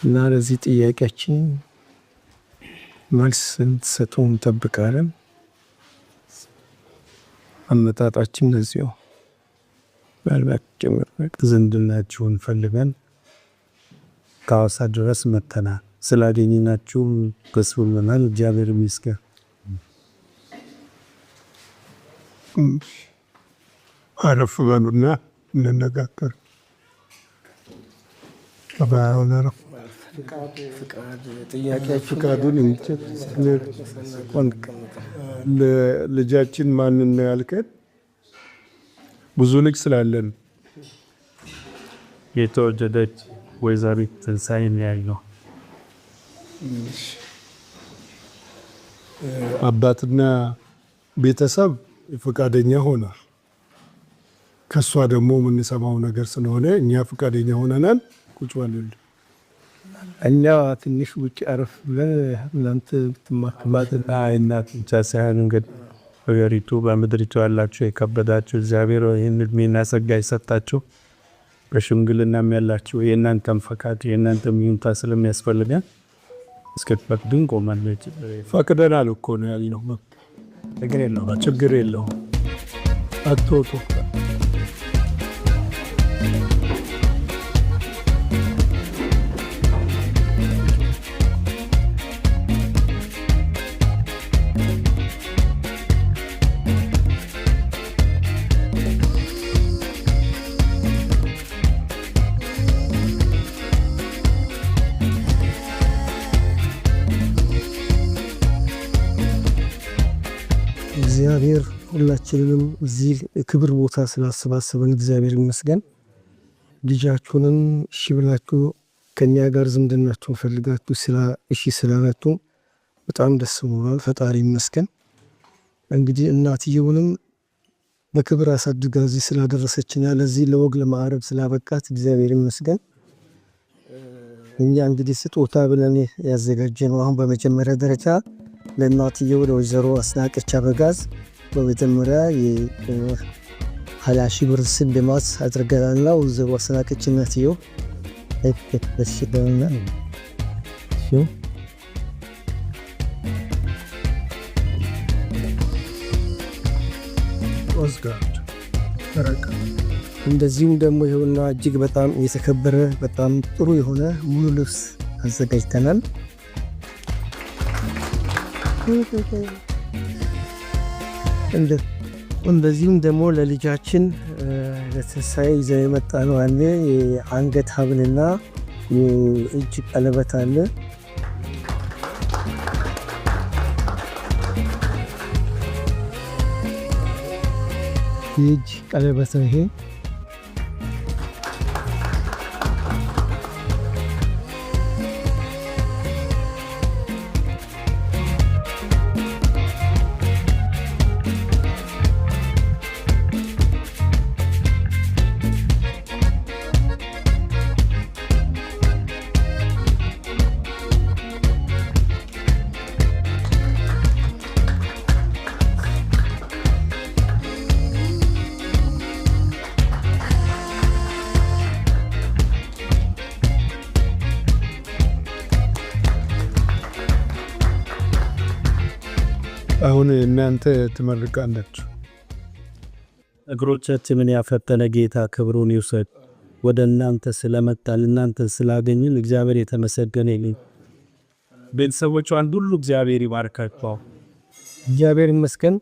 እና ለዚህ ጥያቄያችን መልስ እንድትሰጡን እንጠብቃለን። አመጣጣችን ለዚሁ ምናልባት ጭምር ዝምድናችሁን ፈልገን ከሐዋሳ ድረስ መጥተናል። ስላገኘናችሁ ደስ ብሎናል። እግዚአብሔር ይመስገን። አረፍ በሉና እንነጋገር። ፍቃዱን ልጃችን ማንን ነው ያልከን? ብዙ ልጅ ስላለን የተወደደች ወይዘሪት ትንሳኤን ያለው አባትና ቤተሰብ ፈቃደኛ ሆኗል። ከሷ ደግሞ የምንሰማው ነገር ስለሆነ እኛ ፈቃደኛ ሆነናል። ቁጭ በል እኛ ትንሽ ውጭ አረፍ ብለን እናንተ ብትማከማትና እናት ብቻ ሳይሆን እንግዲህ በገሪቱ በምድሪቱ ያላችሁ የከበዳችሁ እግዚአብሔር ይህን እድሜና ጸጋ ይሰጣችሁ። በሽምግልናም ያላችሁ የእናንተም ፈቃድ የእናንተም ይሁንታ ስለሚያስፈልገን እስከፈቅድን ቆመን ፈቅደናል እኮ ነው ያልነው። ችግር የለውም አትወጡ። እግዚአብሔር ሁላችንንም እዚህ ክብር ቦታ ስላሰባሰበን እግዚአብሔር ይመስገን። ልጃችሁንም እሺ ብላችሁ ከኛ ጋር ዝምድናችሁን ፈልጋችሁ እሺ ስላላችሁ በጣም ደስ ብሎናል። ፈጣሪ ይመስገን። እንግዲህ እናትየውንም በክብር አሳድጋ እዚህ ስላደረሰችና ለዚህ ለወግ ለማዕረግ ስላበቃት እግዚአብሔር ይመስገን። እኛ እንግዲህ ስጦታ ብለን ያዘጋጀነው አሁን በመጀመሪያ ደረጃ ለእናትየው ለወይዘሮ አስናቀች አበጋዝ በመጀመሪያ የ20 ሺህ ብር ሽልማት አድርገናልና ወይዘሮ አስናቀች እናትየው ተሽደውና እንደዚሁም ደግሞ ይኸውና እጅግ በጣም የተከበረ በጣም ጥሩ የሆነ ሙሉ ልብስ አዘጋጅተናል። እንደዚሁም ደግሞ ለልጃችን ለትንሳኤ ይዘን የመጣነው አለ። የአንገት ሀብልና የእጅ ቀለበት አለ። የእጅ ቀለበት ነው ይሄ። አሁን እናንተ ትመርቃላችሁ። እግሮቻችንን ያፈጠነ ጌታ ክብሩን ይውሰድ። ወደ እናንተ ስለመጣል እናንተ ስላገኘን እግዚአብሔር የተመሰገነ ይሁን። ቤተሰቦቿን ሁሉ እግዚአብሔር ይባርካቸው። እግዚአብሔር ይመስገን።